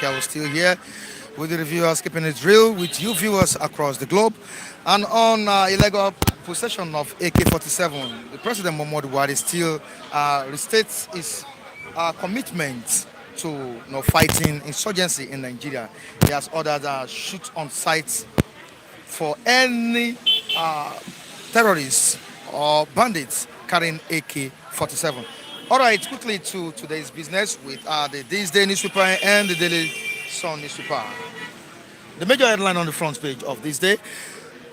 Michael still here with the reviewers keeping it real with you viewers across the globe. And on illegal possession of AK-47, the President Muhammadu Buhari still restates his commitment to fighting insurgency in Nigeria. He has ordered shoot on sight for any terrorists or bandits carrying AK-47. All right, quickly to today's business with the This Day newspaper and the Daily Sun newspaper. The major headline on the front page of this day: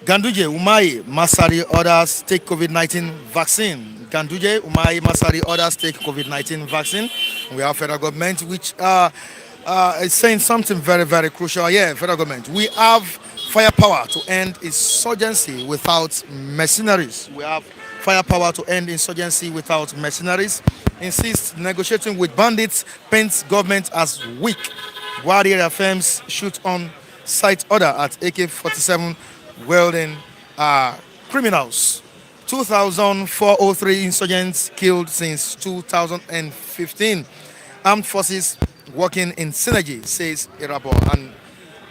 Ganduje Umahi Masari orders take COVID-19 vaccine. Ganduje Umahi Masari orders take COVID-19 vaccine. We have federal government which is saying something very, very crucial. Yeah, federal government. We have firepower to end insurgency without mercenaries. We have firepower to end insurgency without mercenaries. Insists negotiating with bandits paints government as weak. Warrior affirms shoot on sight order at AK-47 wielding criminals. 2,403 insurgents killed since 2015. Armed forces working in synergy, says Irabo. And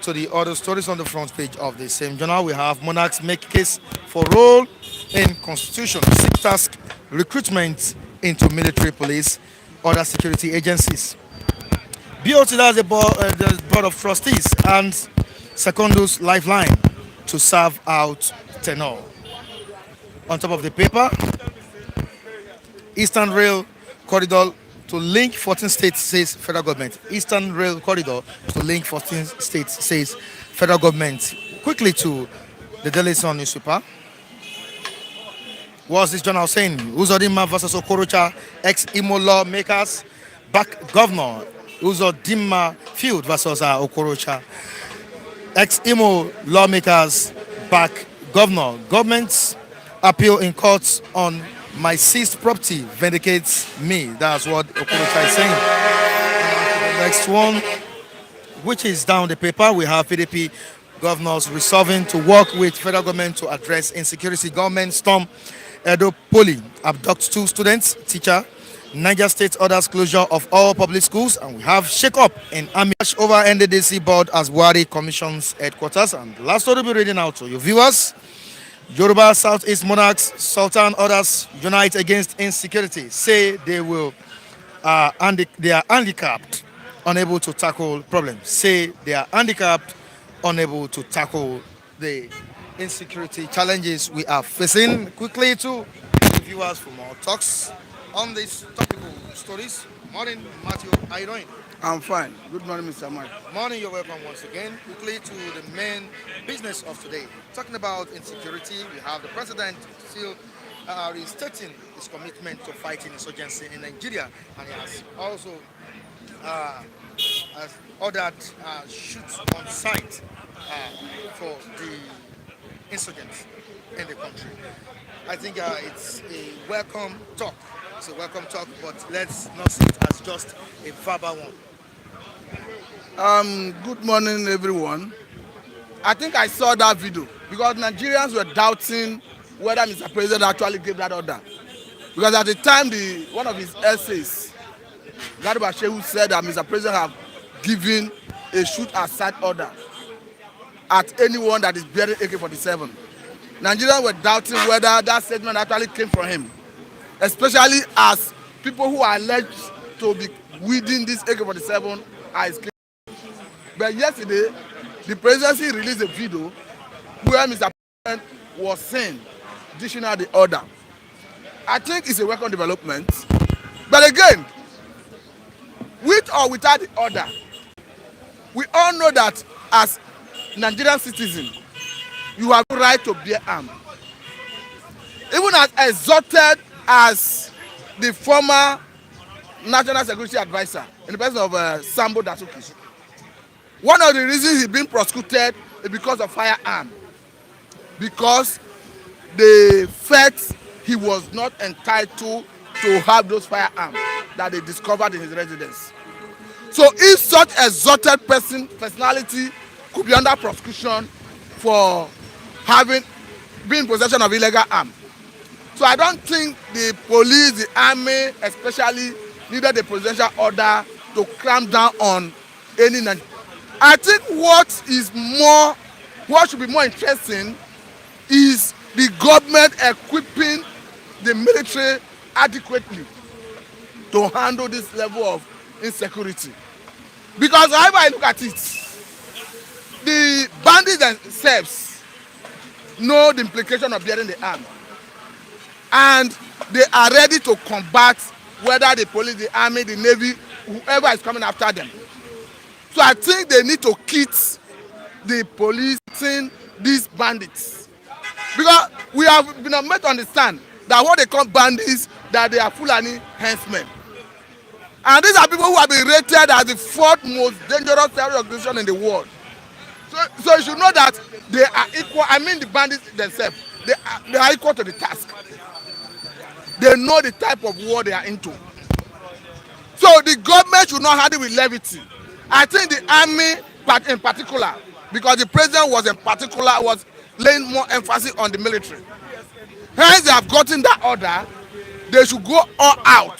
to the other stories on the front page of the same journal, we have monarchs make case for role in constitution, seek task recruitment into military police, other security agencies. BOT has the board of trustees and Secondus lifeline to serve out tenor. On top of the paper, Eastern Rail Corridor to link 14 states, says federal government. Eastern Rail Corridor to link 14 states, says federal government. Quickly to the Daily Sun newspaper. What's this journal saying? Uzodinma versus Okorocha, ex-Imo lawmakers back governor. Uzodinma field versus Okorocha. Ex-Imo lawmakers back governor. Government's appeal in courts on my seized property vindicates me. That's what Okorocha is saying. The next one, which is down the paper, we have PDP governors resolving to work with federal government to address insecurity. Government storm Edo Poly, abduct 2 students, teacher. Niger State orders closure of all public schools, and we have shake-up in army over NDDC board as Buhari commissions headquarters. And the last story we'll be reading out to you viewers. Yoruba Southeast monarchs, Sultan orders unite against insecurity. Say they will they are handicapped, unable to tackle problems. Say they are handicapped, unable to tackle the insecurity challenges we are facing. Quickly to the viewers for more talks on these topical stories. Morning, Matthew. How you doing? I'm fine. Good morning, Mr. Mike. Morning, you're welcome once again. Quickly to the main business of today. Talking about insecurity, we have the president still restating his commitment to fighting insurgency in Nigeria, and he has also has ordered shoots on sight for the insurgents in the country. I think it's a welcome talk. It's a welcome talk, but let's not see it as just a verbal one. Good morning, everyone. I think I saw that video because Nigerians were doubting whether Mr. President actually gave that order. Because at the time, one of his essays, Garba Shehu said that Mr. President have given a shoot aside order at anyone that is bearing AK-47. Nigerians were doubting whether that statement actually came from him, especially as people who are alleged to be wielding this AK-47 are his claim. But yesterday, the presidency released a video where Mr. President was saying, dishing out the order. I think it's a welcome development. But again, with or without the order, we all know that as Nigerian citizens, you have the right to bear arms. Even as exalted as the former National Security Advisor in the person of Sambo Dasuki, one of the reasons he's been prosecuted is because of firearm. Because they felt he was not entitled to have those firearms that they discovered in his residence. So if such exalted personality could be under prosecution for having been in possession of illegal arms, so I don't think the police, the army especially, needed a presidential order to clamp down on any I think what should be more interesting is the government equipping the military adequately to handle this level of insecurity. Because however I look at it, the bandits themselves know the implication of bearing the arm, and they are ready to combat whether the police, the army, the navy, whoever is coming after them. So I think they need to kit the police in these bandits, because we have been made to understand that what they call bandits, that they are Fulani henchmen, and these are people who have been rated as the fourth most dangerous terrorist organization in the world. So you should know that they are equal. I mean, the bandits themselves, they are equal to the task. They know the type of war they are into. So the government should not handle with levity. I think the army, but in particular, because the president was laying more emphasis on the military. Hence, they have gotten that order. They should go all out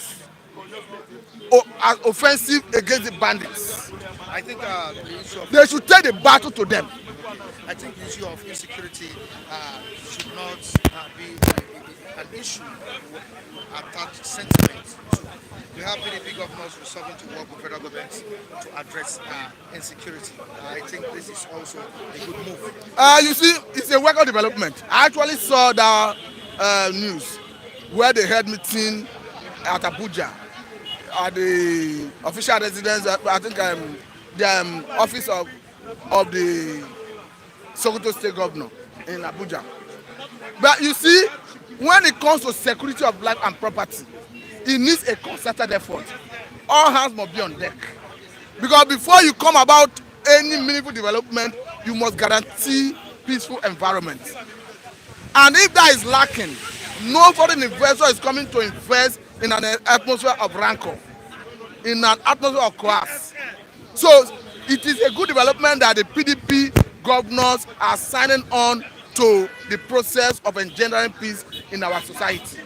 as offensive against the bandits. I think the issue of They should take the battle to them. I think the issue of insecurity should not be an issue attached sentiment to. We have PDP governors resolving to work with federal governments to address insecurity. I think this is also a good move. You see, it's a welcome development. I actually saw the news where they had meeting at Abuja at the official residence. I think the office of the Sokoto State Governor in Abuja. But you see, when it comes to security of life and property, it needs a concerted effort. All hands must be on deck. Because before you come about any meaningful development, you must guarantee peaceful environment. And if that is lacking, no foreign investor is coming to invest in an atmosphere of rancor, in an atmosphere of coerce. So it is a good development that the PDP governors are signing on to the process of engendering peace in our society.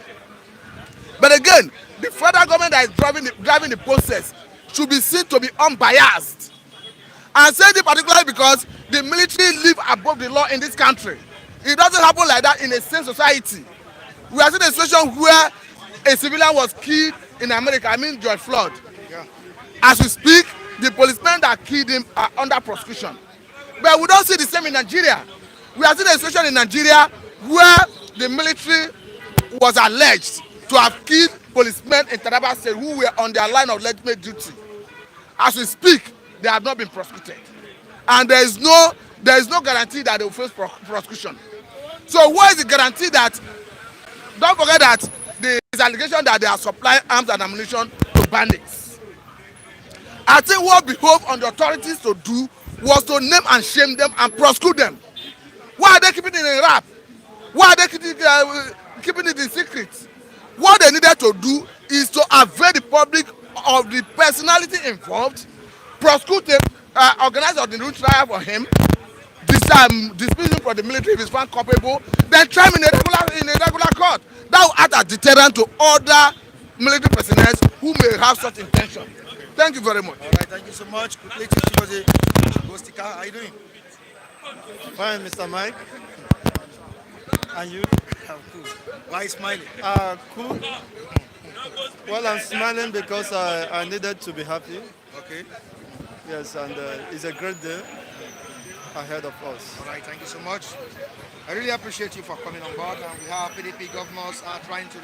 But again, the federal government that is driving the process should be seen to be unbiased. And say this particularly because the military live above the law in this country. It doesn't happen like that in a sane society. We are seeing a situation where a civilian was killed in America, I mean George Floyd. Yeah. As we speak, the policemen that killed him are under prosecution. But we don't see the same in Nigeria. We are seeing a situation in Nigeria where the military was alleged to have killed policemen in Taraba State who were on their line of legitimate duty. As we speak, they have not been prosecuted, and there is no guarantee that they will face prosecution. So what is the guarantee that? Don't forget that there is allegation that they are supplying arms and ammunition to bandits. I think what behoved on the authorities to do was to name and shame them and prosecute them. Why are they keeping it in wrap? Why are they keeping it in secret? What they needed to do is to avail the public of the personality involved, prosecute him, organize a new trial for him, dismiss him from the military if he's found culpable, then try him in a regular court. That will act as deterrent to other military personnel who may have such intention. Thank you very much. All right, thank you so much. Quickly, Chigozie Gostika, how are you doing? Fine, Mr. Mike. And you? I'm cool. Why are you smiling? Cool. Well, I'm smiling because I needed to be happy. Okay. Yes, and it's a great day ahead of us. All right, thank you so much. I really appreciate you for coming on board. And we have PDP governors trying to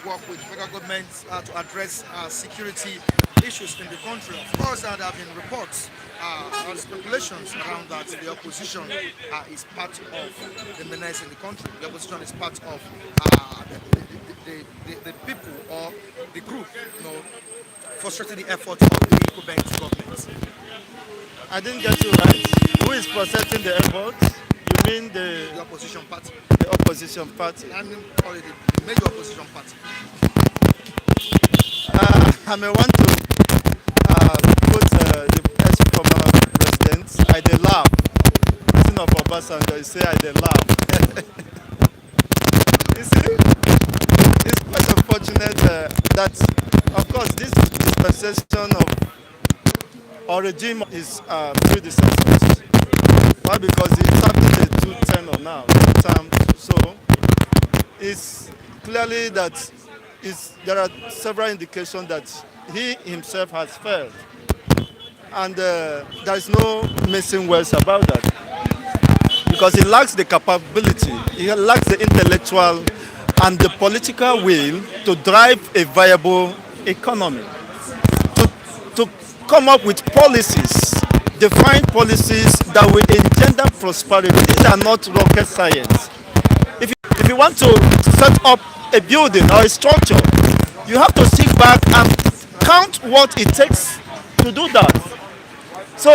work with federal governments to address security issues in the country. Of course, there have been reports and speculations around that the opposition is part of the menace in the country. The opposition is part of the people or the group, frustrating the efforts of the incumbent government. I didn't get you right. Who is protecting the effort? You mean The opposition party. the opposition party? And call it the major opposition party. I may want to quote the ex-former president. I dey laugh. Speaking of Obasanjo, he say I dey laugh. You see, it's quite unfortunate that, of course, this dispensation or regime is predecessors. Why? Because he's having a two-tenor now, two-term. So it's clearly that there are several indications that he himself has failed. And there is no missing words about that. Because he lacks the capability, he lacks the intellectual and the political will to drive a viable economy, to come up with policies, define policies that will engender prosperity. These are not rocket science. If you want to set up a building or a structure, you have to sit back and count what it takes to do that. So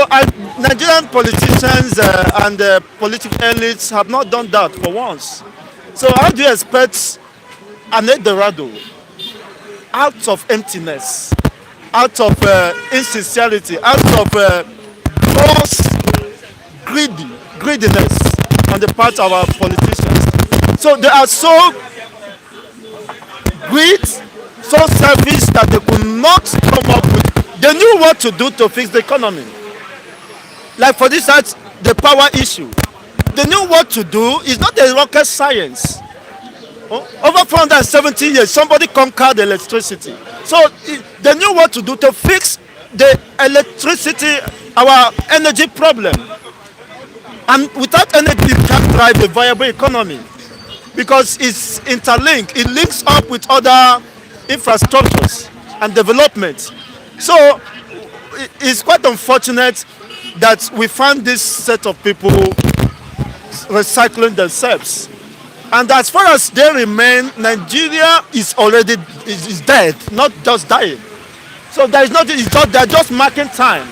Nigerian politicians and political elites have not done that for once. So how do you expect an Eldorado out of emptiness, out of insincerity, out of gross greediness on the part of our politicians? So they are so greed, so selfish that they could not come up with. They knew what to do to fix the economy. Like for this, the power issue. They knew what to do. It's not a rocket science. Over 470 years, somebody conquered electricity. So they knew what to do to fix the electricity, our energy problem. And without energy, you can't drive a viable economy because it's interlinked. It links up with other infrastructures and development. So it's quite unfortunate that we find this set of people recycling themselves. And as far as they remain, Nigeria is already is dead, not just dying. So there is nothing, they're just marking time.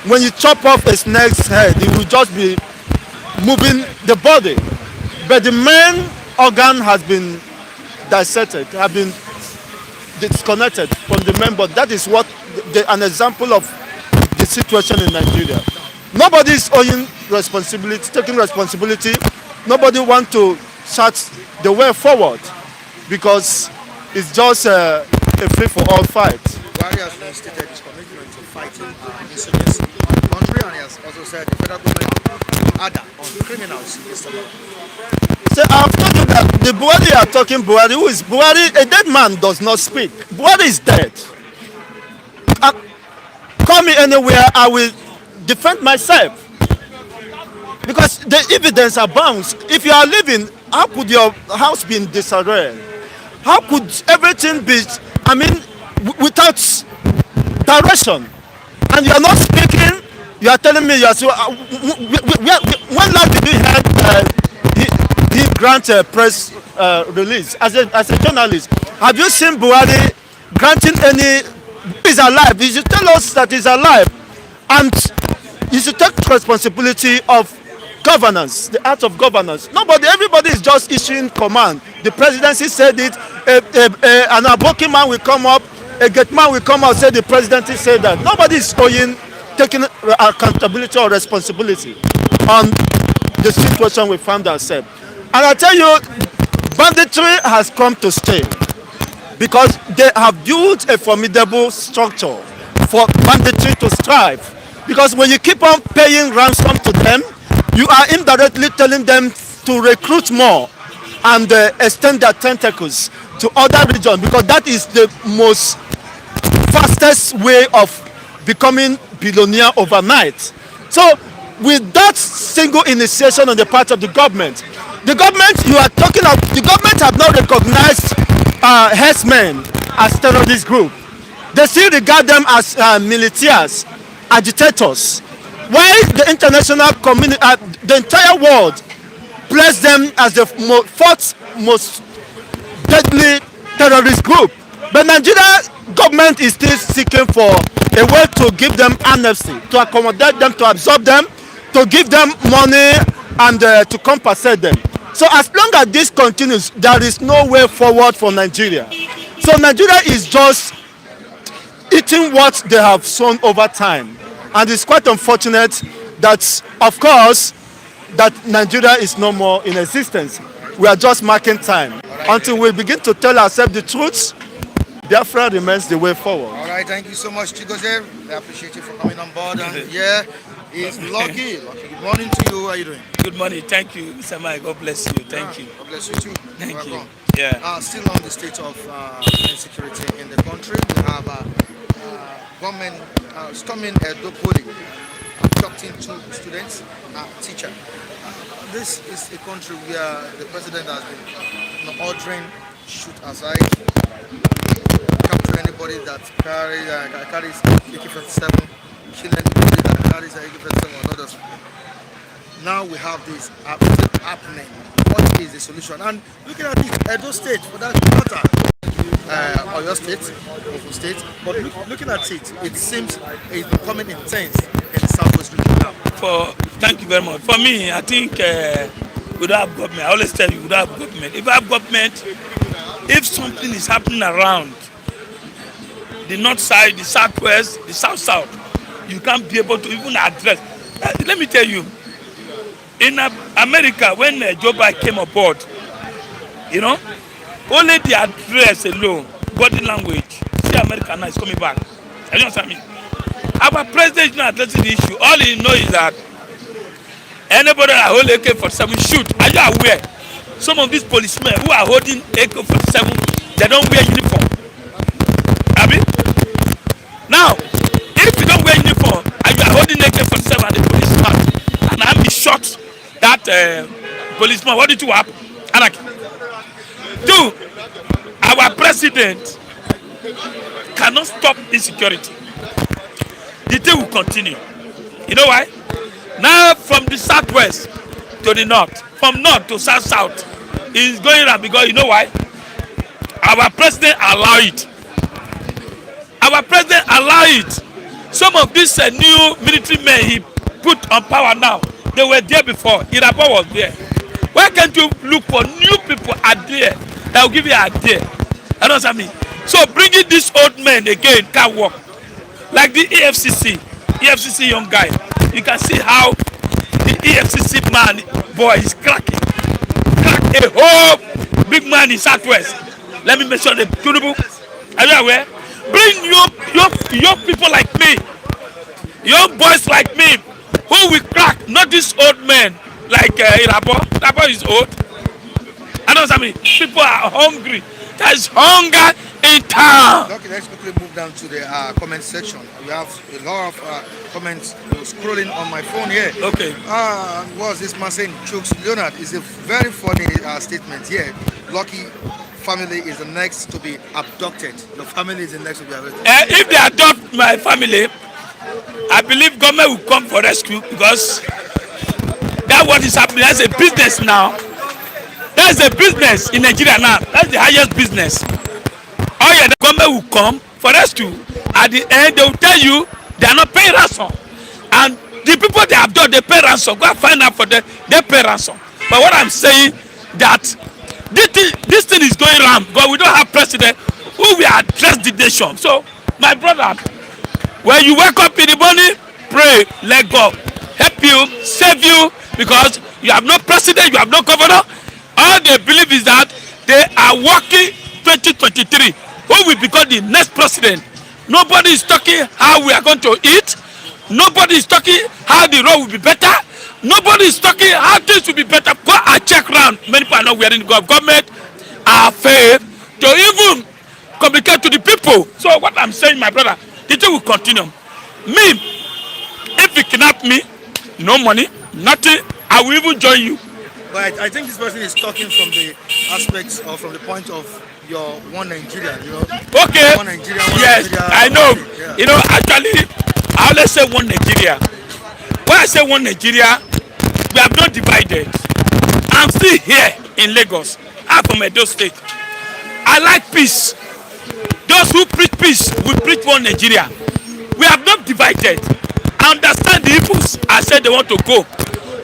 When you chop off a snake's head, it will just be moving the body. But the main organ has been dissected, have been disconnected from the main body. That is what an example of the situation in Nigeria. Nobody is owing responsibility, taking responsibility. Nobody wants to chart the way forward because it's just a free-for-all fight. Buhari has reinstated his commitment to fighting insurgency in the country, and he has also said the federal government harder on criminals in this time. So I've told you that the Buhari are talking Buhari. Who is Buhari? A dead man does not speak. Buhari is dead. Call me anywhere, I will defend myself. Because the evidence abounds. If you are living, how could your house be in disarray? How could everything be, without direction? And you are not speaking, you are telling me you are so. When last did you heard he grant a press release as a journalist? Have you seen Buhari granting any? He is alive. He should tell us that he is alive, and he should take responsibility of governance, the art of governance. Everybody is just issuing command. The presidency said it. An aboki man will come up, a gate man will come out, say the presidency said that. Nobody is taking accountability or responsibility on the situation we found ourselves. And I tell you, banditry has come to stay because they have built a formidable structure for banditry to strive. Because when you keep on paying ransom to them, you are indirectly telling them to recruit more and extend their tentacles to other regions, because that is the most fastest way of becoming billionaire overnight. So with that single initiation on the part of the government you are talking of, the government have not recognized herdsmen as terrorist group. They still regard them as militias, agitators. Why the international community, the entire world, placed them as the fourth most deadly terrorist group. But Nigeria government is still seeking for a way to give them amnesty, to accommodate them, to absorb them, to give them money and to compensate them. So as long as this continues, there is no way forward for Nigeria. So Nigeria is just eating what they have sown over time. And it's quite unfortunate that, of course, that Nigeria is no more in existence. We are just marking time. Until we begin to tell ourselves the truth, Biafra remains the way forward. All right. thank you so much, Chigoze. I appreciate you for coming on board. And yeah, it's Lucky. Lucky, good morning to you. How are you doing? Good morning. Thank you, Mr. Mike. God bless you. Thank you. God bless you too. Thank you. Welcome. Yeah. Still on the state of insecurity in the country, we have government storming Edo Poly, abducting two students, teacher. This is a country where the president has been ordering shoot aside, capture anybody that carries AK-47, kill anybody that carries AK-47 or others. Now we have this happening. What is the solution? And looking at it, Edo State, for that matter, Oyo State, Ogun State, but looking at it, it seems it's becoming intense in the southwest region now. Thank you very much. For me, I think we don't have government. I always tell you, we don't have government. If we have government, if something is happening around the north side, the southwest, the south, you can't be able to even address. Let me tell you, in America, when Joe Biden came aboard, you know, only the address alone, body language, see America now is coming back. You understand me? Our president is not addressing the issue. All he knows is that anybody that hold AK-47 shoot. Are you aware? Some of these policemen who are holding AK-47, they don't wear uniform. Abi? Now, if you don't wear uniform and you are holding AK-47 and the police start, and I'm shot that policeman, what did you happen? Anarchy. Two, our president cannot stop insecurity. The thing will continue. You know why? Now from the southwest to the north, from north to south, it's going around because you know why? Our president allow it. Our president allow it. Some of these new military men he put on power now, they were there before. Irapa was there. Why can't you look for new people out there that will give you an idea? You know what I mean? So bringing this old man again can't work. Like the EFCC young guy, you can see how the EFCC man boy is cracking. Crack a whole big man in southwest. Let me mention the Tunubu. Are you aware? Bring young people like me, young boys like me, who will crack, not this old man like Irabo. Irabo is old. I know what I mean. People are hungry. There is hunger in town. Okay, let's quickly move down to the comment section. We have a lot of comments scrolling on my phone here. Okay. What's this man saying? Chooks Leonard is a very funny statement here. Lucky family is the next to be abducted. Your family is the next to be abducted. If they adopt my family, I believe government will come for rescue because that's what is happening. That's a business now. That's a business in Nigeria now. That's the highest business. Oh yeah, the government will come for rescue. At the end, they will tell you they are not paying ransom. And the people they abduct, they pay ransom. Go and find out for them, they pay ransom. But what I'm saying that this thing is going around because we don't have president who will address the nation. So, my brother, when you wake up in the morning, pray, let God help you, save you, because you have no president, you have no governor. All they believe is that they are working 2023. Who will become the next president? Nobody is talking how we are going to eat. Nobody is talking how the road will be better. Nobody is talking how things will be better. Go and check around. Many people are not wearing government are failed to even communicate to the people. So what I'm saying, my brother, the thing will continue. Me, if you kidnap me, no money, nothing, I will even join you. But I think this person is talking from the aspects or from the point of your one Nigeria, you know. Okay. One Nigeria, yes, Nigeria, I know. Yeah. You know, actually, I always say one Nigeria. When I say one Nigeria, we have not divided. I'm still here in Lagos. I'm from Edo State. I like peace. Those who preach peace will preach one Nigeria. We have not divided. I understand the Igbos. I said they want to go.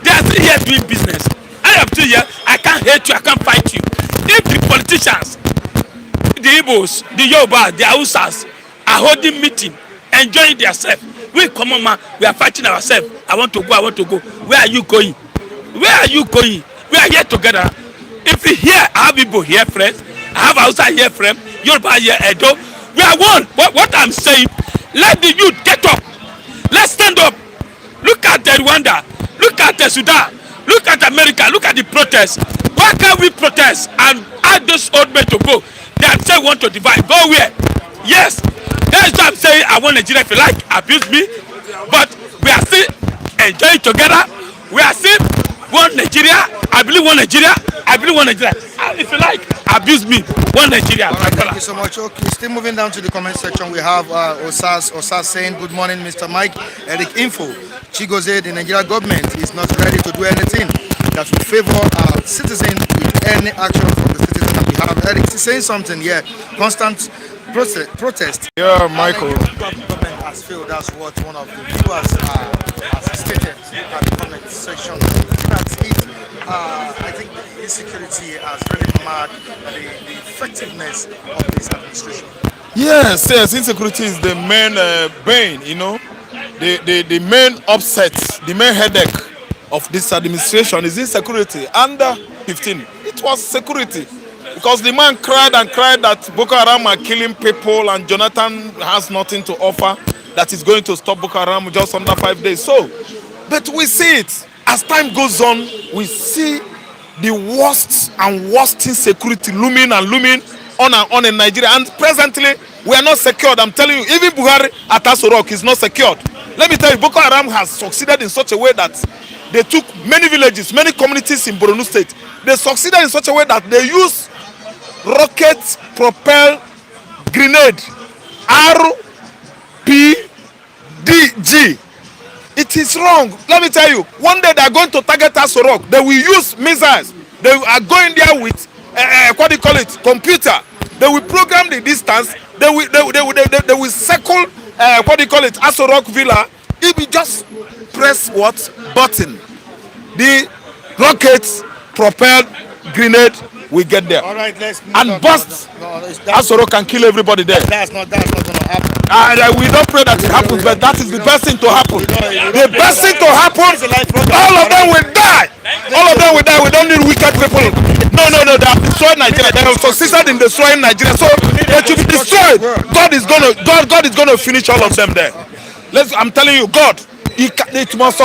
They are still here doing business. I am still here. I can't hate you. I can't fight you. If the politicians, the Igbos, the Yoruba, the Hausas are holding meeting, enjoying themselves, we come on, man. We are fighting ourselves. I want to go. I want to go. Where are you going? Where are you going? We are here together. If you here, I have Igbo here, friends. I have Hausa here, friend. Yoruba here, Edo. We are one. What I'm saying, let the youth get up. Let's stand up. Look at Rwanda. Look at Sudan. Look at America. Look at the protests. Why can't we protest and ask those old men to go? They say want to divide. Go where? Yes. That's what I'm saying. I want Nigeria, if you like, abuse me. But we are still enjoying together. We are still one Nigeria. I believe one Nigeria. I believe one Nigeria. And if you like, abuse me. One Nigeria. All right, thank you so much. Okay, still moving down to the comment section, we have Osas saying, good morning, Mr. Mike. Eric Info. Chigoze, the Nigeria government is not ready to do anything that will favor our citizens with any action from the citizens on behalf. Eric is saying something here. Constant protest. Yeah, Michael. The government has failed. That's what one of the viewers has stated at the comment section. That's it. I think the insecurity has really marked the effectiveness of this administration. Yes, insecurity is the main bane, the main upset, the main headache of this administration is insecurity. Under 15, it was security. Because the man cried and cried that Boko Haram are killing people and Jonathan has nothing to offer, that is going to stop Boko Haram just under 5 days. So, but we see it. As time goes on, we see the worst and worst insecurity looming and looming on and on in Nigeria. And presently, we are not secured. I'm telling you, even Buhari at Aso Rock is not secured. Let me tell you, Boko Haram has succeeded in such a way that they took many villages, many communities in Borno State. They succeeded in such a way that they use rocket propelled grenade RPG. It is wrong. Let me tell you, one day they are going to target Aso Rock. They will use missiles. They are going there with what do you call it, computer. They will program the distance. They will circle what do you call it, Aso Rock Villa. If you just press what button, the rockets propelled grenade will get there. All right, let's and bust. Aso Rock can kill everybody there. That's not going to happen. We don't pray that it happens, but that is the best thing to happen. The best thing to happen, all of them will die. All of them will die. We don't need wicked people. No, they have destroyed Nigeria. They have succeeded in destroying Nigeria. So they should be destroyed. God is gonna finish all of them there. I'm telling you, God. They must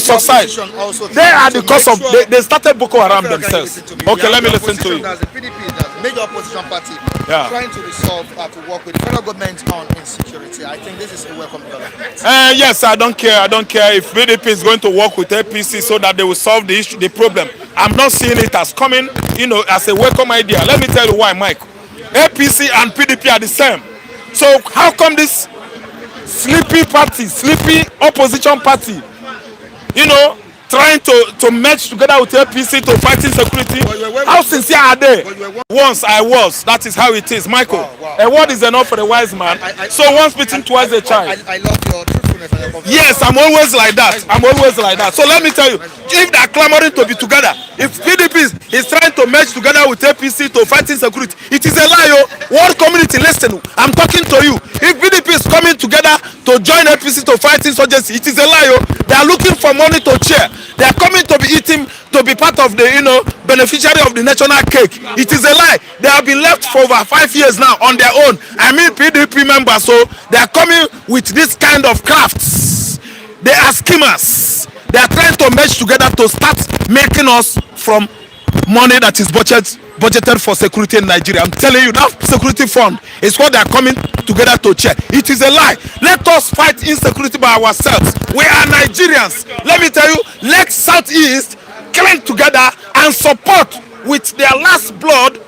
subside. They are the cause of. They started Boko Haram themselves. Okay, let me listen to you. The PDP, the major opposition party, Yeah. trying to resolve to work with the federal government on insecurity. I think this is a welcome development. Yes, I don't care. I don't care if PDP is going to work with APC so that they will solve the issue, the problem. I'm not seeing it as coming, as a welcome idea. Let me tell you why, Mike. APC and PDP are the same. So how come this sleepy party, sleepy opposition party, trying to merge together with APC to fight insecurity? How sincere are they? Once I was. That is how it is, Michael. Wow. A word is enough for a wise man. So once beaten, twice a child. I love your truthfulness and your confidence. Yes, I'm always like that. I'm always like that. So let me tell you, if they are clamoring to be together, if PDP is trying to merge together with APC to fight insecurity, it is a lie. World community, listen, I'm talking to you. If PDP is coming together to join APC to fight insurgency, it is a lie. They are looking for money to share. They are coming to be eating, to be part of the beneficiary of the national cake. It is a lie. They have been left for over 5 years now on their own. I mean PDP members, so they are coming with this kind of crafts. They are schemers. They are trying to merge together to start making us from money that is budgeted for security in Nigeria. I'm telling you, that security fund is what they are coming together to check. It is a lie. Let us fight insecurity by ourselves. We are Nigerians. Let me tell you, let Southeast cling together and support with their last blood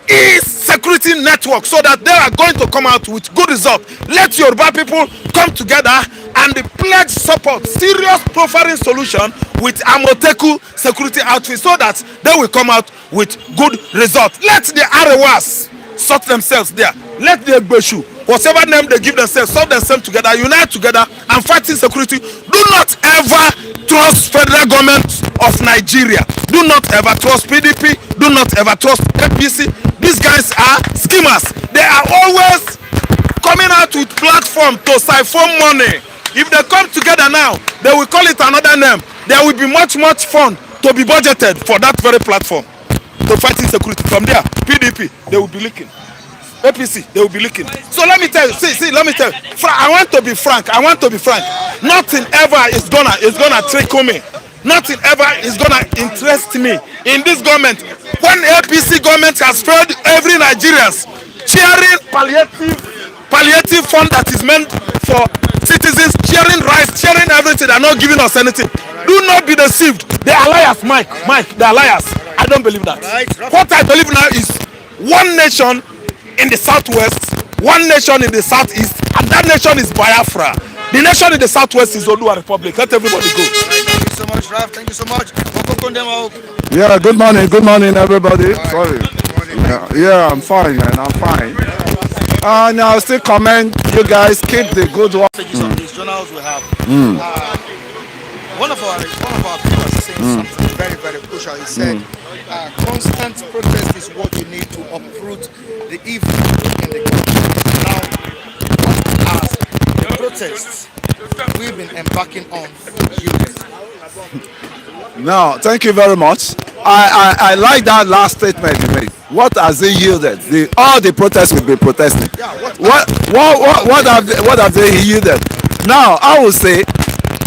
is security network, so that they are going to come out with good results. Let Yoruba people come together and pledge support, serious profiling solution with Amoteku security outfit, so that they will come out with good results. Let the Arewas sort themselves there. Let the Egbeshu, whatever name they give themselves, sort themselves together, unite together and fight insecurity. Do not ever trust federal government of Nigeria. Do not ever trust PDP. Do not ever trust APC. These guys are schemers. They are always coming out with platform to siphon money. If they come together now, they will call it another name. There will be much fund to be budgeted for that very platform to fight insecurity. From there, PDP, they will be leaking. APC, they will be leaking. So let me tell you, let me tell you. I want to be frank. Nothing ever is gonna trickle me. Nothing ever is gonna interest me in this government. When APC government has failed every Nigerians, cheering palliative fund that is meant for citizens, cheering rights, cheering everything, they're not giving us anything. Do not be deceived. They are liars, Mike. They are liars. I don't believe that. What I believe now is one nation in the southwest, one nation in the southeast, and that nation is Biafra. The nation in the southwest is Odua Republic. Let everybody go. Thank you so much, Raf. Thank you so much. Yeah, good morning, everybody. Right. Sorry. Good morning. Yeah, I'm fine, man. I'm fine. And I'll still commend you guys. Keep the good work. On these journals we have. One of our people is saying something very, very crucial. He said, constant protest is what you need to uproot the evil in the country. Now, as the protests we've been embarking on No, thank you very much. I like that last statement you made. What has it yielded? All the protests will be protesting. What have they yielded? Now, I will say,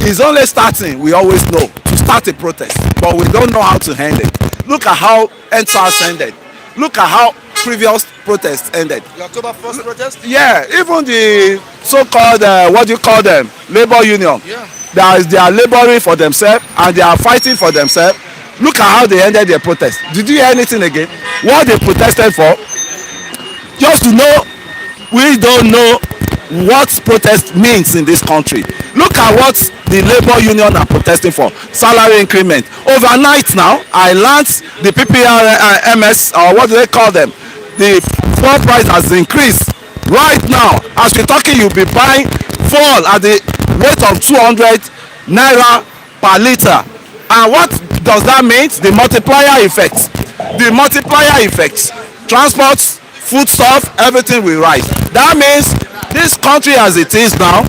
it's only starting. We always know to start a protest, but we don't know how to end it. Look at how NSAS ended. Look at how previous protests ended. The October 1st protest? Yeah, even the so-called, what do you call them, labor union. Yeah. They are laboring for themselves and they are fighting for themselves. Look at how they ended their protest. Did you hear anything again? What they protested for? Just to know, we don't know what protest means in this country. Look at what the labor union are protesting for. Salary increment. Overnight now, I learned the PPRMS, or what do they call them? The fuel price has increased. Right now, as we're talking, you'll be buying fuel at the rate of 200 naira per liter. And what does that mean? The multiplier effect. The multiplier effect. Transport, foodstuff, everything will rise. That means this country as it is now,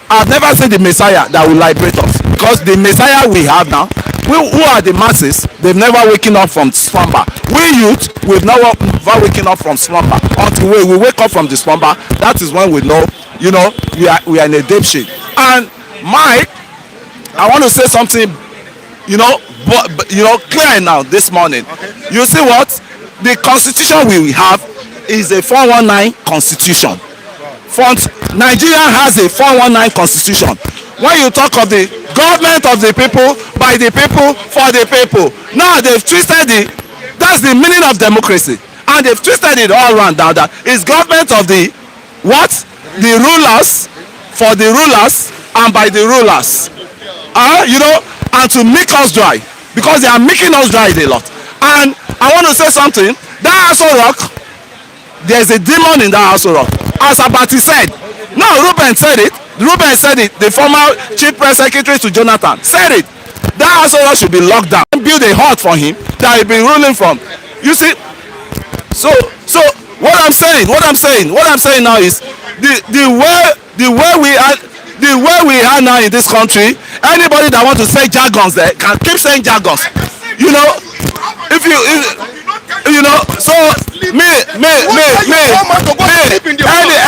I've never seen the Messiah that will liberate us. Because the Messiah we have now, who are the masses, they've never waken up from slumber. We youth, we've never waken up from slumber. Until we wake up from the slumber, that is when we know, we are in a deep shit. And Mike, I want to say something, clear now this morning. Okay. You see what? The constitution we have is a 419 constitution. Nigeria has a 419 constitution. When you talk of the government of the people, by the people, for the people. Now they've twisted that's the meaning of democracy. And they've twisted it all around now that it's government of the what? The rulers, for the rulers, and by the rulers. And to make us dry. Because they are making us dry a lot. And I want to say something. That Aso Rock, there's a demon in that Aso Rock. As Abati said. Now Ruben said it. The former chief press secretary to Jonathan said it. That Aso Rock should be locked down. Build a hut for him that he'll be ruling from. You see? So what I'm saying now is the way we are now in this country, anybody that want to say jargons there can keep saying jargons. So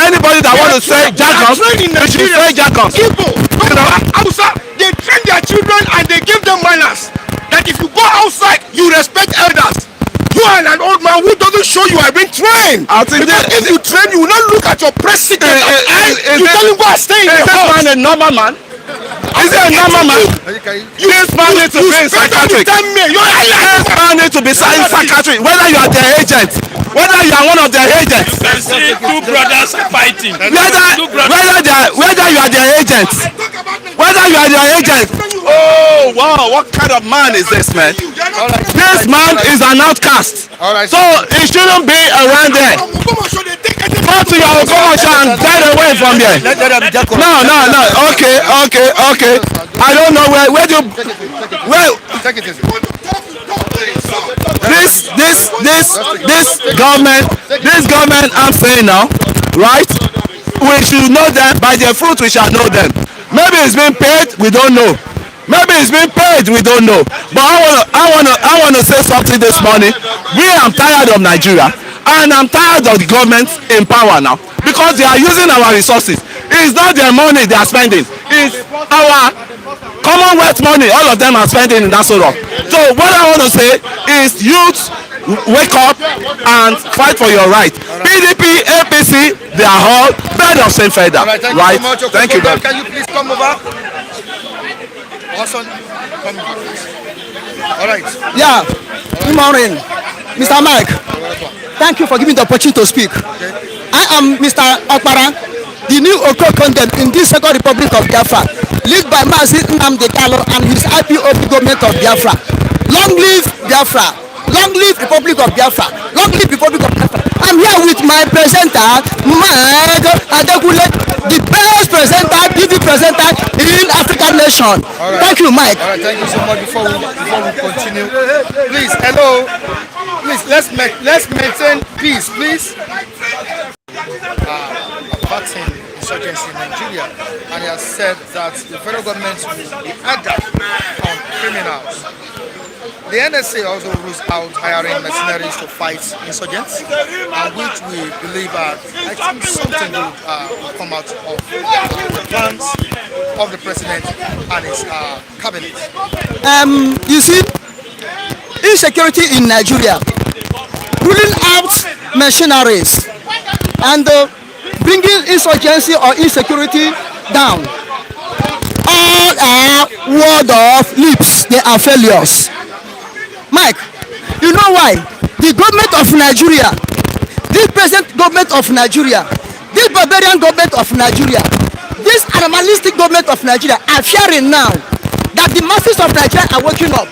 anybody that want to say jargons, they should say jargons. They train their children and they give them manners. That if you go outside, you respect elders. You are an old man who doesn't show you have been trained. If you train, you will not look at your president you tell him go and stay in the house. Is this man a normal man? Is he a normal man? This man needs to be psychiatric. This man needs to be psychiatric. Whether you are their agent, whether you are one of their agents. Two brothers are fighting. Whether you are their agents. Whether you are their agent. Oh wow, what kind of man is this, man? This man is an outcast. So he shouldn't be around there. Go to your Okomosha and get away from there. No. Okay. I don't know where do you this government I'm saying now, right? We should know them by their fruit. We shall know them. Maybe it's been paid, we don't know. But I want to say something this morning. I'm tired of Nigeria. And I'm tired of the government in power now because they are using our resources. It's not their money they are spending. It's our Commonwealth money. All of them are spending in that sort of. So what I want to say is youth, wake up and fight for your right. PDP, APC, they are all bird of same feather. Right, thank right? you so much. Thank you. Can you please come over? Awesome. Come here. All right. Yeah. Good morning, Mr. Mike. Thank you for giving the opportunity to speak. I am Mr. Okpara, the new Okokondem in this Second Republic of Biafra, led by Mazi Nnamdi Kanu and his IPOB government of Biafra. Long live Biafra. Long live Republic of Biafra. Long live Republic of Biafra. I'm here with my presenter, Mike Adekule, the best presenter, TV presenter in African nation. Right. Thank you, Mike. All right, thank you so much. Before we continue, please, hello, please let's maintain peace, please. Vaccine insurgency in Nigeria, and he has said that the federal government will be harder on criminals. The NSA also rules out hiring mercenaries to fight insurgents, which we believe I think something will come out of the plans of the president and his cabinet. You see, insecurity in Nigeria, ruling out mercenaries and bringing insurgency or insecurity down. All are word of lips, they are failures. Mike, you know why? The government of Nigeria, this present government of Nigeria, this barbarian government of Nigeria, this animalistic government of Nigeria are fearing now that the masses of Nigeria are waking up.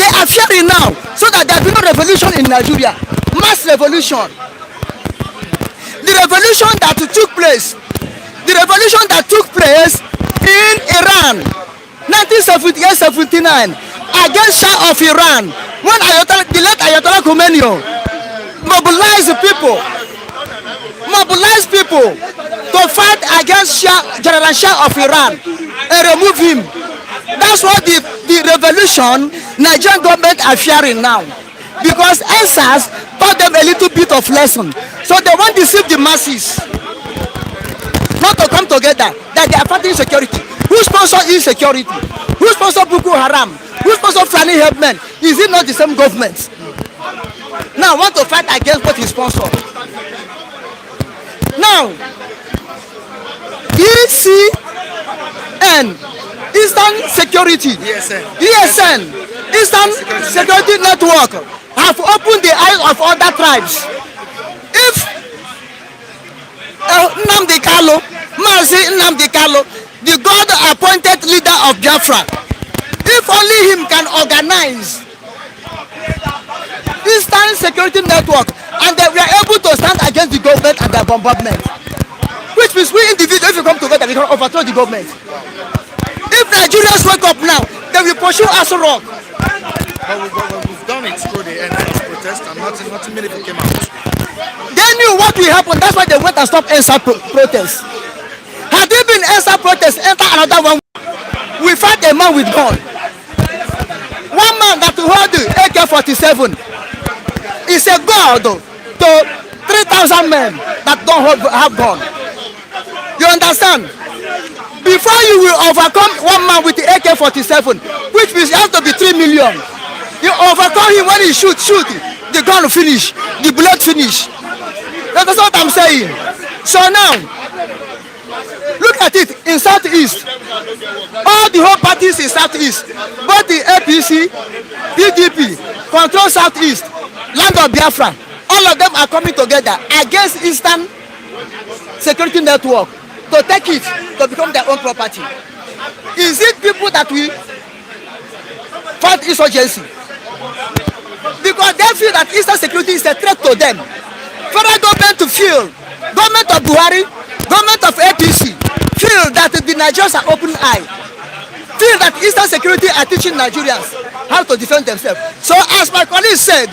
They are fearing now so that there will be no revolution in Nigeria. Mass revolution. The revolution that took place in Iran, 1978-79, against Shah of Iran, when the late Ayatollah Khomeini mobilized people to fight against General Shah of Iran and remove him. That's what the revolution Nigerian government are fearing now, because ESAS taught them a little bit of lesson, so they want to deceive the masses not to come together, that they are fighting insecurity. Who sponsor insecurity? Who sponsor Boko Haram? Who sponsor Fulani Headmen? Is it not the same government? Now want to fight against what is sponsored. Now, ECN, Eastern Security, ESN, Eastern Security Network, have opened the eyes of other tribes. If Nnamdi Kanu, Mazi Nnamdi Kanu, the God-appointed leader of Biafra, if only him can organize Eastern Security Network, and they were able to stand against the government and their bombardment, which means we individuals, if we come together, we can overthrow the government. If Nigerians wake up now, they will pursue us rock. But we've done it through the end of this protest, and nothing many people came out. They knew what will happen. That's why they went and stopped ENSA protest. Had there been ENSA protest, enter another one, we fight a man with gun. One man that hold the AK-47 is a god to 3,000 men that don't have gun. You understand? Before you will overcome one man with the AK-47, which means you have to be 3 million. You overcome him when he shoot, the gun finish, the blood finish. That's what I'm saying. So now, look at it in Southeast. All the whole parties in Southeast, both the APC, PDP, control Southeast, land of Biafra, all of them are coming together against Eastern Security Network to take it to become their own property. Is it people that we fight insurgency? Because they feel that Eastern Security is a threat to them. Federal government to feel, government of Buhari, government of APC, feel that the Nigerians are open eye, feel that Eastern Security are teaching Nigerians how to defend themselves. So as my colleague said,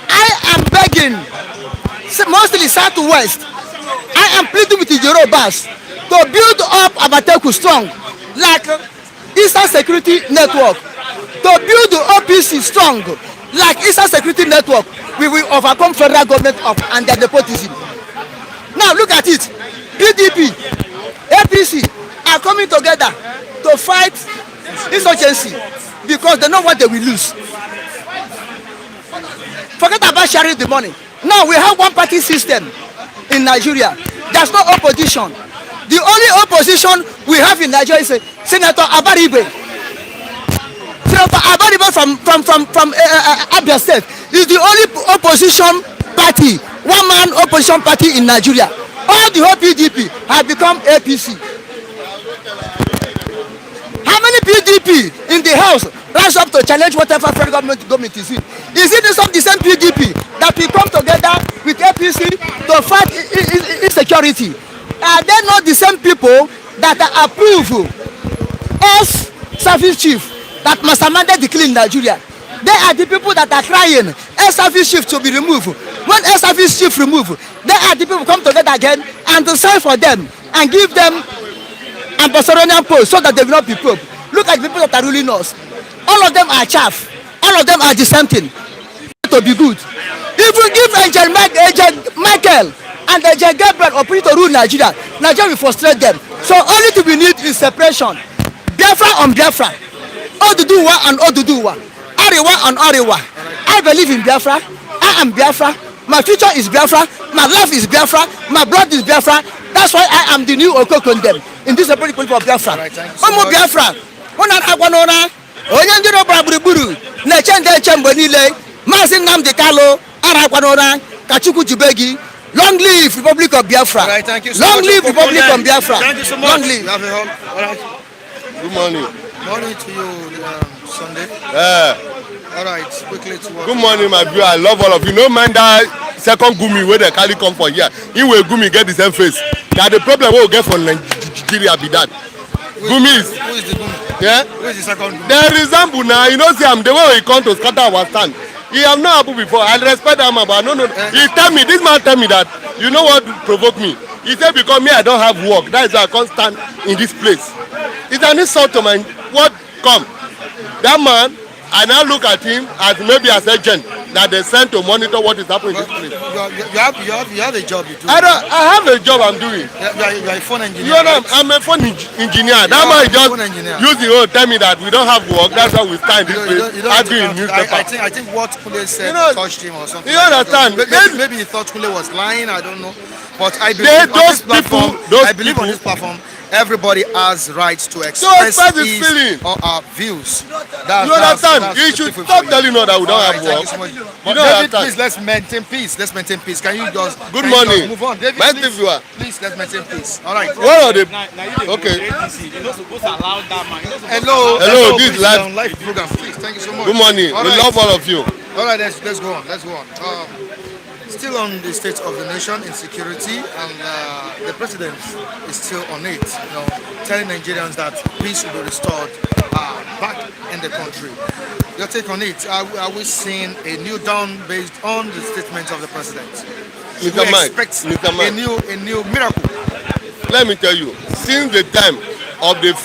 I am begging, mostly Southwest, I am pleading with the Yorubas to build up Abateku strong, like Eastern Security Network, to build the OPC strong, like Eastern Security Network, we will overcome federal government and their nepotism. Now look at it. PDP, APC are coming together to fight insurgency because they know what they will lose. Forget about sharing the money. Now we have one party system in Nigeria. There's no opposition. The only opposition we have in Nigeria is Senator Abaribe. Senator Abaribe from Abia State is the only opposition party, one-man opposition party in Nigeria. All the whole PDP have become APC. How many PDP in the house rise up to challenge whatever federal government is in? Is it the same PDP that will come together with APC to fight insecurity? Are they not the same people that approve us service chief that masterminded the killing in Nigeria? They are the people that are crying air service chief to be removed. When air service chief removed, they are the people who come together again and decide for them and give them ambassadorial post so that they will not be probed. Look at the people that are ruling us. All of them are chaff. All of them are the same thing. To be good. If we give Angel Michael and Angel Gabriel opportunity to rule Nigeria, Nigeria will frustrate them. So only thing we need is separation. Biafra on Biafra. Oduduwa and Oduduwa. Ariwa and Ariwa. I believe in Biafra. I am Biafra. My future is Biafra. My life is Biafra. My blood is Biafra. That's why I am the new Okokondem in this political people of Biafra. Omo Biafra. One and Agwanona. Onyanjiro Braburu. Nechende Chembonile. Mazin Namdi Kalo. Aragwanona. Kachuku Jubegi. Long live Republic of Biafra. All right, thank you so Long much live for Republic calling. of Biafra. Thank you so much. Long live. All right. Good morning. Morning to you, Sunday. All right, quickly to what. Good morning, my viewer. I love all of you. No man that second gumi where they carry come for here. He will gumi get the same face. That the problem we will get from Nigeria be that. Gumi is. Who is the Gumi? Yeah. Who is the second Gumi? They resemble now. You know, see, I'm the way he come to scatter our stand. He have not happened before. I respect that man, but no. He tell me, this man tell me that, you know what provoked me? He said because me, I don't have work. That is why I can't stand in this place. It's an insult to my what come. That man, I now look at him as maybe as agent that they sent to monitor what is happening in this place. You have a job you do. I have a job I'm doing. You are a phone engineer. You know, I'm a phone engineer. That man just use the whole tell me that we don't have work. That's why we stand in this place. Arguing newspaper. I think what Kule said touched him or something. You understand? Maybe he thought Kule was lying. I don't know. But I believe on this platform, everybody has rights to express his feeling or our views. You understand? You should stop telling us that we don't have work. You know, David, please, let's maintain peace. Let's maintain peace. Can you just good morning? Move on, David. Please, let's maintain peace. All right. What are the okay? Hello. This is live program. Please, thank you so much. Good morning. We love all of you. All right, let's go on. Still on the state of the nation, insecurity, and the president is still on it, telling Nigerians that peace will be restored back in the country. Your take on it? Are we seeing a new dawn based on the statements of the president? Mr. We Mike, expect a new miracle. Let me tell you, since the time of the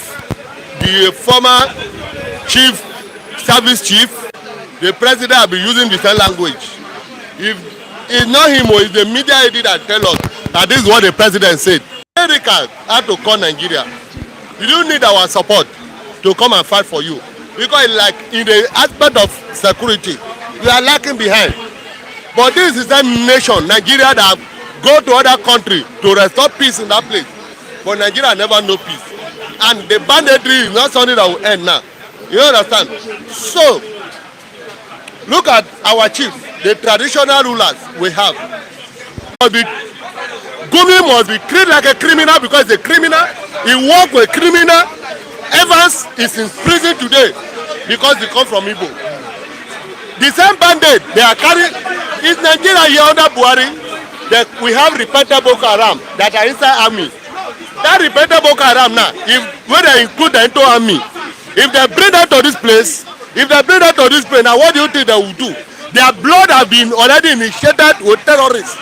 former service chief, the president has been using the same language. If it's not him or it's the media edit that tell us that this is what the president said. America had to call Nigeria. You don't need our support to come and fight for you. Because like in the aspect of security, we are lacking behind. But this is a nation, Nigeria, that go to other country to restore peace in that place. But Nigeria never know peace. And the banditry is not something that will end now. You understand? So, look at our chiefs, the traditional rulers we have. Gumi must be treated like a criminal because he's a criminal. He worked with a criminal. Evans is in prison today because he comes from Igbo. The same bandit they are carrying is Nigeria here under Buhari. That we have repented Boko Haram that are inside army. That repented Boko Haram now, when they include the into army, if they bring them to this place, now what do you think they will do? Their blood have been already initiated with terrorists.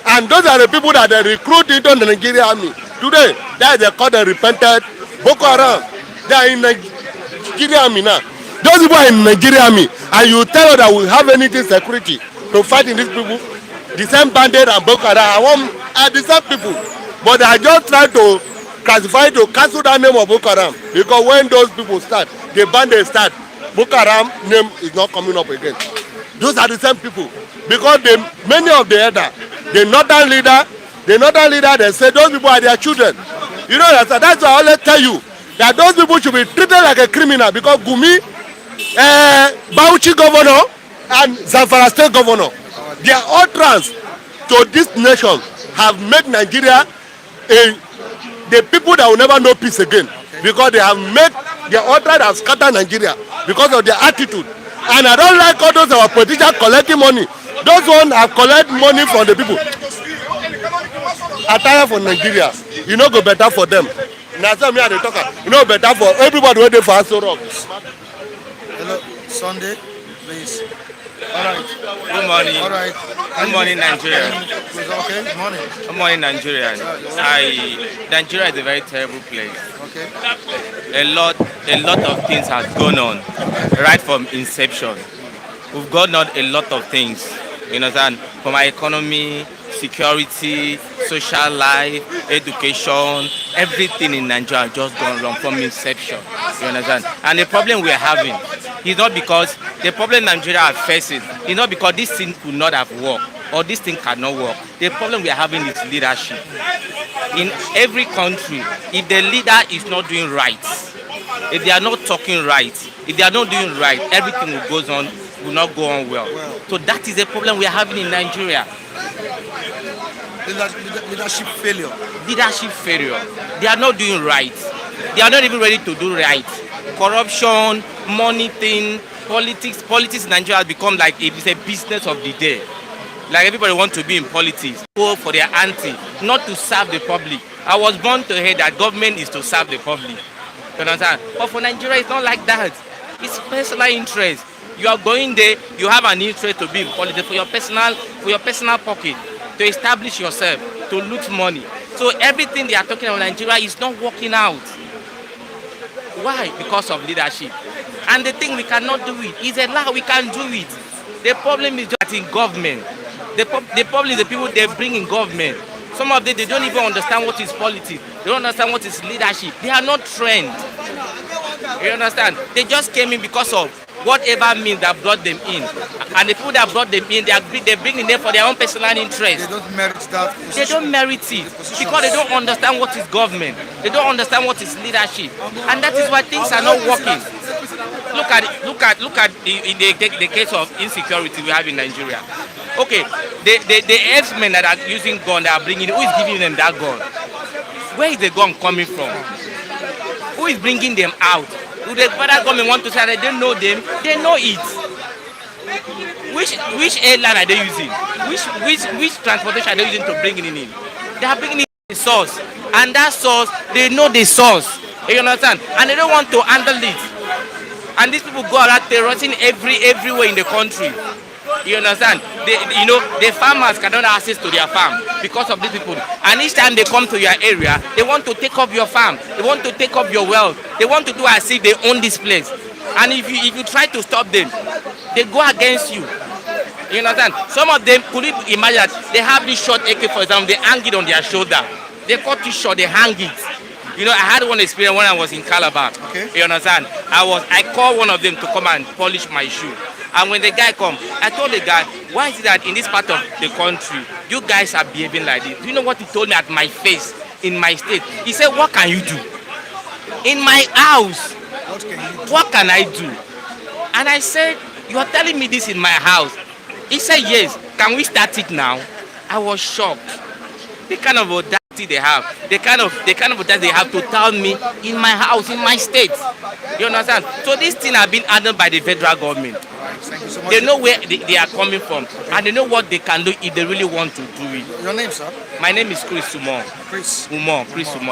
And those are the people that they recruit into the Nigerian army. Today, that they call the repented Boko Haram. They are in Nigerian army now. Those people are in Nigerian army. And you tell them that we have anything security to to fight in these people, the same bandit and Boko Haram are the same people. But I just try to classify to cancel that name of Boko Haram because when those people start, the bandits start, Boko Haram name is not coming up again. Those are the same people because many of the elder, the northern leader, they say those people are their children. You know that. That's why I always tell you that those people should be treated like a criminal because Gumi, Bauchi governor, and Zamfara state governor, they are all trans to this nation have made Nigeria the people that will never know peace again because they have made their outright have scattered Nigeria because of their attitude. And I don't like all those our politicians collecting money. Those ones have collect money from the people. Attire for Nigeria, you know, go better for them. Now tell me how they talk. You know, better for everybody waiting for us to rock. Hello, Sunday, please. All right. Good morning. All right. Good morning, Nigeria. Okay. Good morning. Good morning, Nigeria. Nigeria is a very terrible place. Okay. A lot of things have gone on right from inception. We've gone on a lot of things. You understand? From our economy, security, social life, education, everything in Nigeria just gone wrong from inception. You understand? And the problem we are having is not because the problem Nigeria are facing is not because this thing could not have worked or this thing cannot work. The problem we are having is leadership. In every country, if the leader is not doing right, if they are not talking right, if they are not doing right, everything will not go on well. So that is the problem we are having in Nigeria. Leadership failure. Leadership failure. They are not doing right. They are not even ready to do right. Corruption, money thing, politics in Nigeria has become like it's a business of the day. Like everybody wants to be in politics, go for their ante, not to serve the public. I was born to hear that government is to serve the public. You understand? But for Nigeria, it's not like that. It's personal interest. You are going there, you have an interest to be in politics for your personal pocket, to establish yourself, to loot money. So everything they are talking about Nigeria is not working out. Why? Because of leadership. And the thing we cannot do it is a lie. We can't do it. The problem is just in government. The problem is the people they bring in government. Some of them, they don't even understand what is politics. They don't understand what is leadership. They are not trained. You understand? They just came in because of whatever means that brought them in. And the people that brought them in, they bring in there for their own personal interest. They don't merit that position. They don't merit it because they don't understand what is government. They don't understand what is leadership. And that is why things are not working. Look at the case of insecurity we have in Nigeria. Okay, the herdsmen that are using gun, that are bringing, who is giving them that gun? Where is the gun coming from? Who is bringing them out? Do the federal government want to say that they know them? They know it. Which airline are they using? Which transportation are they using to bring it in? They are bringing in the source, and that source, they know the source. You understand? And they don't want to handle it. And these people go around terrorizing everywhere in the country. You understand? The farmers cannot have access to their farm because of these people. And each time they come to your area, they want to take up your farm. They want to take up your wealth. They want to do as if they own this place. And if you try to stop them, they go against you. You understand? Some of them, could you imagine that they have this short AK, for example, they hang it on their shoulder. They cut it short, they hang it. You know, I had one experience when I was in Calabar. Okay. You understand? I called one of them to come and polish my shoe. And when the guy come, I told the guy, why is it that in this part of the country, you guys are behaving like this? Do you know what he told me at my face, in my state? He said, what can you do? In my house, what can I do? And I said, you are telling me this in my house? He said, yes. Can we start it now? I was shocked. The kind of audacity they have, the kind of audacity they have to tell me in my house, in my state. You understand? So this thing has been handled by the federal government. Thank you so much. They know where they are coming from, and they know what they can do if they really want to do it. Your name, sir? My name is Chris Umar. Chris Umar,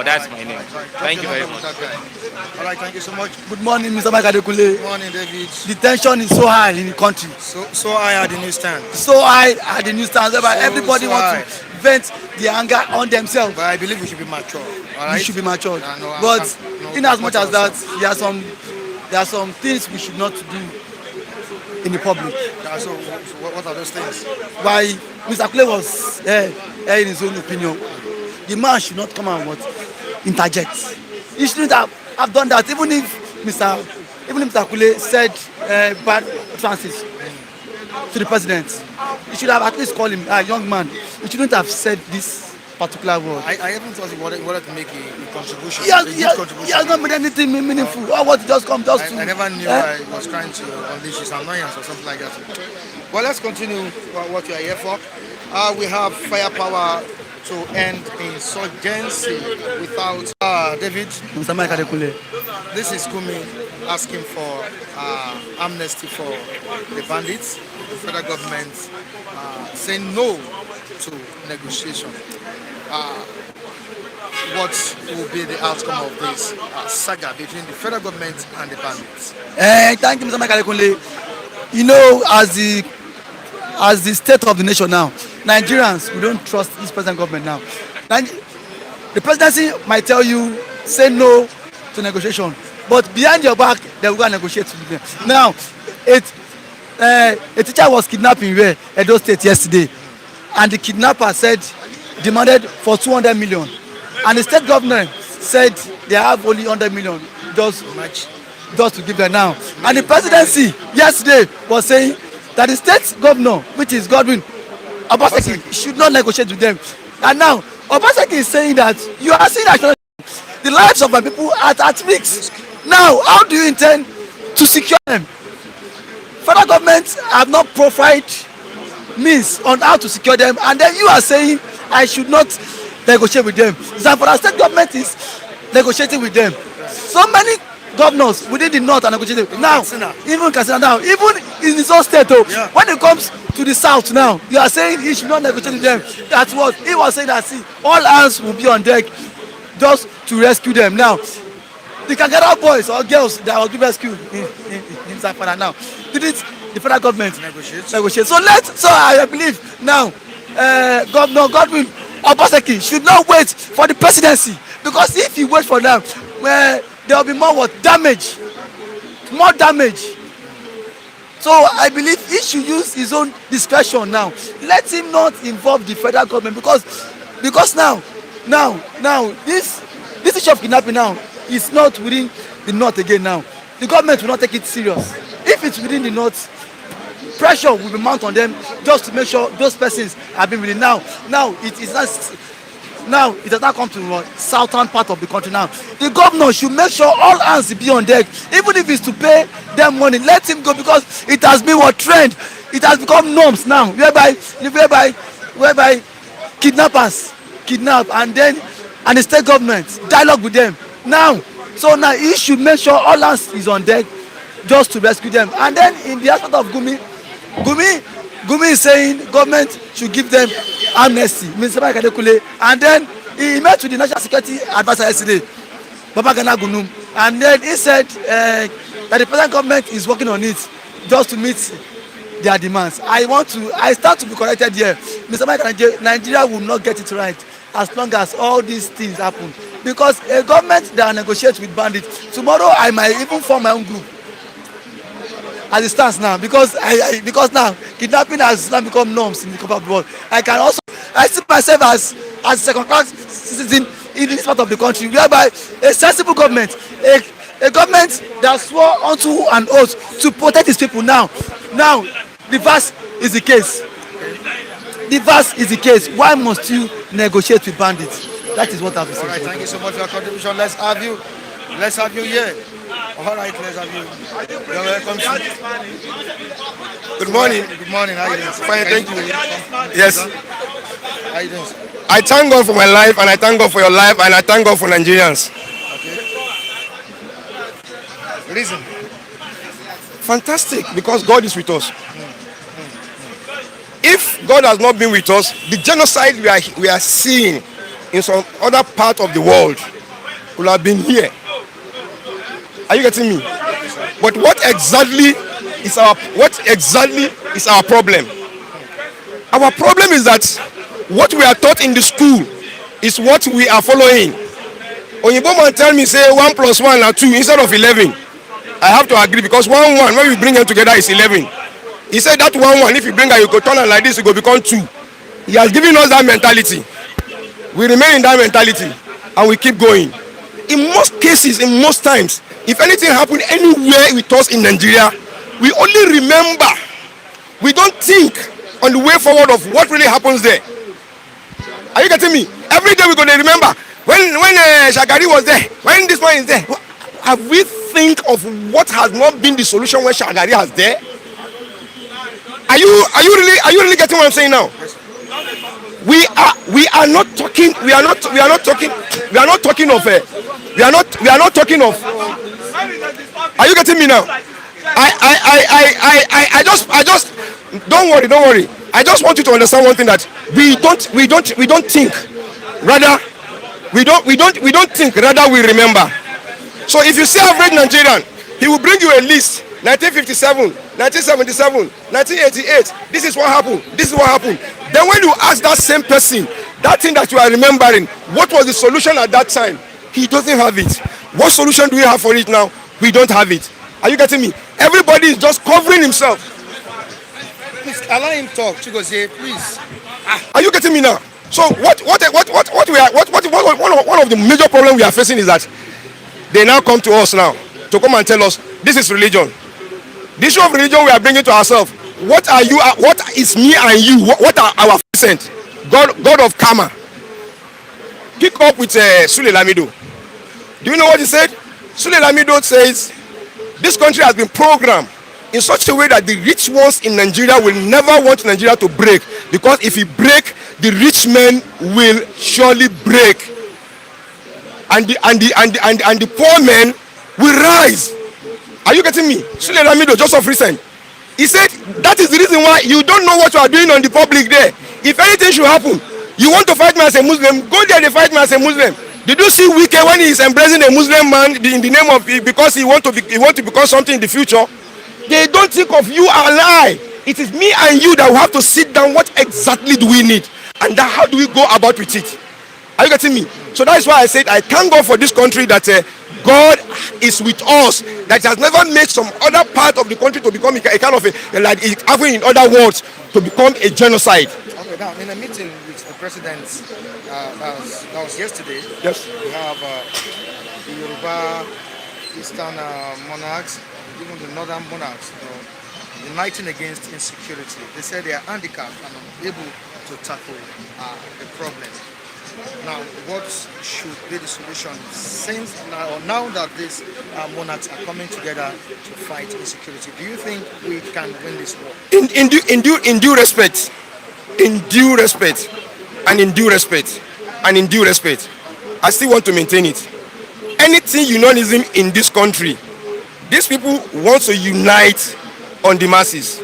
that's my name. Thank you very much. All right, thank you so much. Good morning, Mr. Makadekule. Good morning, David. The tension is so high in the country. So high at the newsstand. So high at the newsstand. Everybody wants to vent their anger on themselves. But I believe we should be mature. All right? We should be mature. No, but in as much as that, ourselves. there are some things we should not do. in the public. So what are those things? Why Mr. Kule was in his own opinion. The man should not come and interject. He shouldn't have done that, even if Mr. Kule said bad transit to the president. He should have at least called him a young man. He shouldn't have said this particular word. I even thought he wanted to make a contribution. He has not made anything meaningful. Or what just come just to. I never knew he was trying to unleash his annoyance or something like that. Well, let's continue what you are here for. We have firepower to end insurgency without David. Mr. Mike Adekule. This is Kumi asking for amnesty for the bandits. The federal government saying no to negotiation. What will be the outcome of this saga between the federal government and the bandits? Thank you, Mr. Mike Adekule. You know, as the state of the nation now, Nigerians, we don't trust this present government now. The presidency might tell you, say no to negotiation, but behind your back, they will go and negotiate with them. Now, a teacher was kidnapped in Edo State yesterday, and the kidnapper demanded for 200 million, and the state government said they have only 100 million just to give them now. And the presidency yesterday was saying that the state governor, which is Godwin Obaseki, should not negotiate with them. And now Obaseki is saying that you are seeing that the lives of my people are at risk. Now, how do you intend to secure them? Federal governments have not provided means on how to secure them, and then you are saying I should not negotiate with them. Zamfara state government is negotiating with them. So many governors within the north are negotiating now. Even Katsina now, even in his own state, when it comes to the south now, you are saying he should not negotiate with them. That's what he was saying, that see, all hands will be on deck just to rescue them. Now, the Kangara boys or girls that will be rescued in Zamfara now, didn't the federal government negotiate? So I believe now Governor Godwin Obaseki should not wait for the presidency, because if he waits for them, there will be more damage. So I believe he should use his own discretion now. Let him not involve the federal government, because now this issue of kidnapping now is not within the north again now. The government will not take it serious. If it's within the north, pressure will be mounted on them just to make sure those persons have been released. Now it has not come to the southern part of the country now. The governor should make sure all hands be on deck, even if it's to pay them money. Let him go, because it has been what trend. It has become norms now, whereby kidnappers kidnap and the state government dialogue with them now. So now he should make sure all hands is on deck just to rescue them. And then in the aspect of Gumi is saying government should give them amnesty, Mr. Mike Adekule, and then he met with the national security advisor yesterday, Babagana Gunum, and then he said that the present government is working on it just to meet their demands. I stand to be corrected here. Mr. Mike, Nigeria will not get it right as long as all these things happen, because a government that negotiates with bandits, tomorrow I might even form my own group as it stands now, because now kidnapping has now become norms in the country of the world. I see myself as a second class citizen in this part of the country, whereby a sensible government, a government that swore onto an oath to protect its people now the verse is the case. Why must you negotiate with bandits? That is what I've been saying. All right, thank you so much for your contribution. Let's have you here. All right, let's have you. You're welcome. Good morning. Good morning. How are you doing? Fine, thank you. Yes. How are you doing? I thank God for my life, and I thank God for your life, and I thank God for Nigerians. Okay. Reason? Fantastic, because God is with us. If God has not been with us, the genocide we are seeing in some other part of the world would have been here. Are you getting me? But what exactly is our problem? Our problem is that what we are taught in the school is what we are following. Oyinbo man tell me say 1 + 1 are 2 instead of 11. I have to agree, because 1 when we bring them together is 11. He said that one, if you bring her, you go turn her like this, you go become 2. He has given us that mentality. We remain in that mentality and we keep going. In most cases, in most times, if anything happen anywhere with us in Nigeria, we only remember. We don't think on the way forward of what really happens there. Are you getting me? Every day we're going to remember when Shagari was there, when this one is there. Have we think of what has not been the solution when Shagari has there? Are you really getting what I'm saying now? We are not talking of. Are you getting me now? I just don't worry. I just want you to understand one thing, that we don't think, rather we don't think, rather we remember. So if you see average Nigerian, he will bring you a list. 1957, 1977, 1988. This is what happened. Then when you ask that same person that thing that you are remembering, what was the solution at that time? He doesn't have it. What solution do we have for it now? We don't have it. Are you getting me? Everybody is just covering himself. Please allow him talk. Chigozie, please. Are you getting me now? So one of the major problems we are facing is that they now come to us now to come and tell us this is religion. The issue of religion we are bringing to ourselves. What is me and you? What are our percent? God of karma. Pick up with Sule Lamido. Do you know what he said? Sule Lamido says this country has been programmed in such a way that the rich ones in Nigeria will never want Nigeria to break, because if it break, the rich men will surely break, and the poor men will rise. Are you getting me? Sule Lamido, just of recent, he said that is the reason why you don't know what you are doing on the public there. If anything should happen, you want to fight me as a Muslim, go there and fight me as a Muslim. Did you see Wike when he is embracing a Muslim man in the name of, because he want to become something in the future? They don't think of you and I. It is me and you that will have to sit down. What exactly do we need, and how do we go about with it? Are you getting me? So that is why I said I thank God for this country, that God is with us. That has never made some other part of the country to become a kind of like having, in other words, to become a genocide. Okay, now in a meeting with the president that was yesterday, yes, we have the Yoruba Eastern monarchs, even the northern monarchs, uniting against insecurity. They said they are handicapped and unable to tackle the problem. Now, what should be the solution since now that these monarchs are coming together to fight insecurity? Do you think we can win this war? In due respect, I still want to maintain it. Anything unionism in this country, these people want to unite on the masses,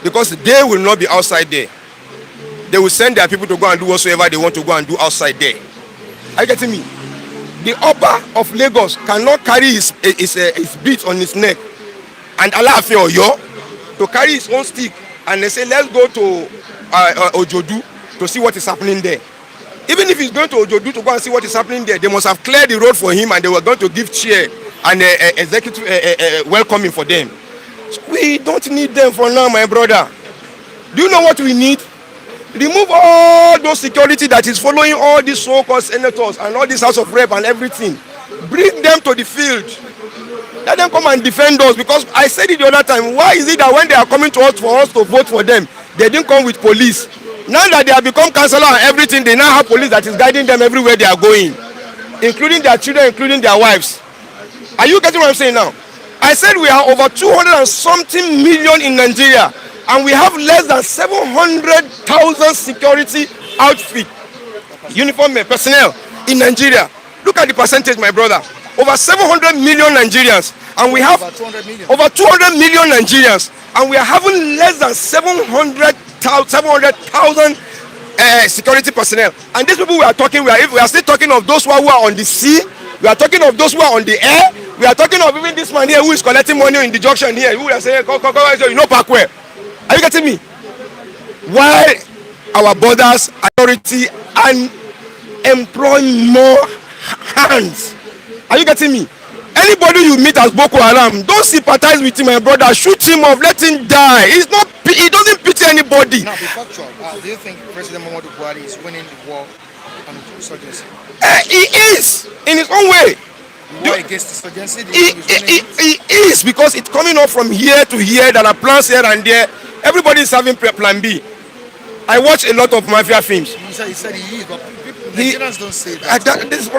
because they will not be outside there. They will send their people to go and do whatsoever they want to go and do outside there. Are you getting me? The Oba of Lagos cannot carry his beads on his neck and Alaafin Oyo to carry his own stick and they say let's go to Ojodu to see what is happening there. Even if he's going to Ojodu to go and see what is happening there, they must have cleared the road for him and they were going to give chair and executive welcoming for them. So we don't need them for now, my brother. Do you know what we need? Remove all those security that is following all these so-called senators and all this House of Rep and everything. Bring them to the field. Let them come and defend us, because I said it the other time. Why is it that when they are coming to us for us to vote for them, they didn't come with police? Now that they have become councillor and everything, they now have police that is guiding them everywhere they are going, including their children, including their wives. Are you getting what I'm saying now? I said we are over 200 and something million in Nigeria, and we have less than 700,000 security outfit, uniform personnel in Nigeria. Look at the percentage, my brother. Over 700 million Nigerians, and we have over 200 million Nigerians, and we are having less than 700,000 security personnel. And these people we are talking, we are still talking of those who are on the sea. We are talking of those who are on the air. We are talking of even this man here who is collecting money in the junction here. Who are saying, you know, Parkway. Are you getting me? While our borders authority and employ more hands. Are you getting me? Anybody you meet as Boko Haram, don't sympathize with him, my brother. Shoot him off, let him die. He doesn't pity anybody. Now, be factual. Do you think President Muhammadu Buhari is winning the war on insurgency? He is in his own way. The war against insurgency? He is, because it's coming up from here to here. There are plans here and there. Everybody is having plan B. I watch a lot of mafia films. He said he is, but Nigerians don't say that. This is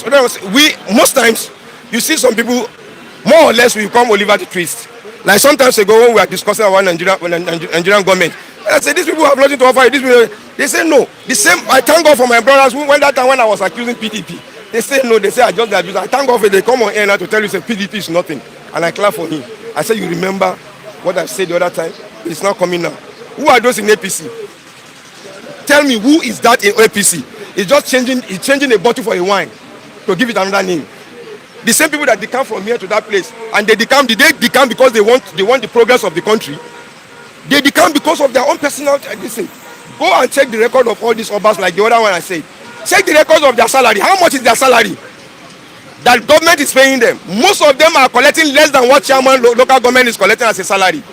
what I'm saying. We, most times, you see some people, more or less, we become Oliver the Twist. Like sometimes ago when we are discussing our Nigerian government, I say these people have nothing to offer. They say no. The same. I thank God for my brothers who when I was accusing PDP. They say no. They say I just abuse. I thank God for they come on air now to tell you say PDP is nothing, and I clap for him. I say you remember what I said the other time? It's not coming now. Who are those in APC? Tell me who is that in APC? It's just changing a bottle for a wine to give it another name. The same people that decamp from here to that place, and they decamp because they want the progress of the country. They decamp because of their own personal. Listen, go and check the record of all these obas like the other one I said. Check the records of their salary. How much is their salary that government is paying them? Most of them are collecting less than what chairman local government is collecting as a salary.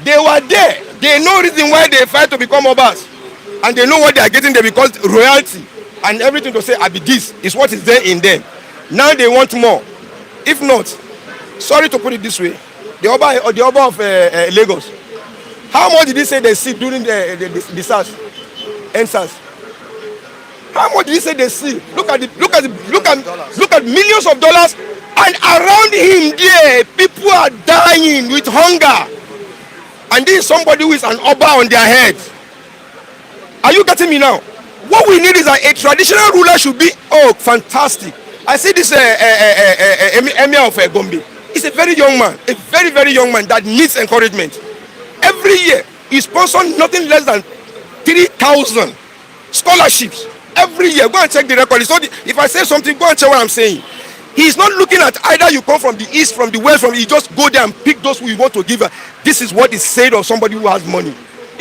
They were there. They know reason why they fight to become obas, and they know what they are getting there because royalty and everything to say I be this is what is there in them. Now they want more. If not, sorry to put it this way, the Oba of Lagos, how much did he say they see during the SARS, NSAS? How much did he say they see? Look at millions of dollars, and around him there, people are dying with hunger, and this is somebody who is an Oba on their head. Are you getting me now? What we need is a traditional ruler should be fantastic. I see this Emir of Gombe. He's a very young man, a very, very young man that needs encouragement. Every year, he sponsors nothing less than 3,000 scholarships. Every year, go and check the record. So if I say something, go and check what I'm saying. He's not looking at either you come from the east, from the west, you just go there and pick those who you want to give. This is what is said of somebody who has money.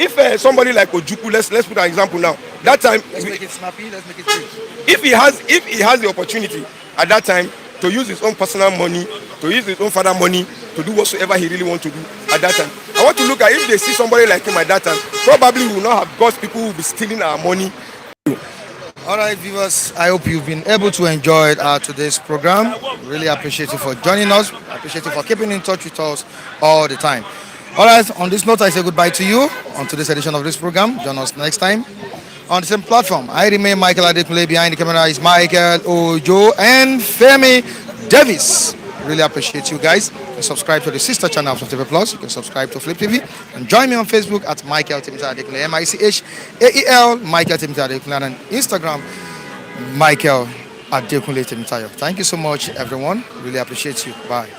If somebody like Ojukwu, let's put an example now. That time, let's make it snappy. Let's make it quick. If he has the opportunity at that time to use his own personal money, to use his own father money, to do whatsoever he really wants to do at that time. I want to look at if they see somebody like him at that time, probably we will not have God's people who will be stealing our money. All right, viewers, I hope you've been able to enjoy today's program. Really appreciate you for joining us. Appreciate you for keeping in touch with us all the time. All right, on this note, I say goodbye to you on today's edition of this program. Join us next time on the same platform. I remain Michael Adekunle. Behind the camera is Michael Ojo and Femi Davis. Really appreciate you guys. You can subscribe to the sister channel of Fliptv Plus. You can subscribe to Fliptv and join me on Facebook at Michael Timothy Adekunle, Michael Michael Timothy Adekunle, and Instagram Michael Adekunle Timothy. Thank you so much, everyone. Really appreciate you. Bye.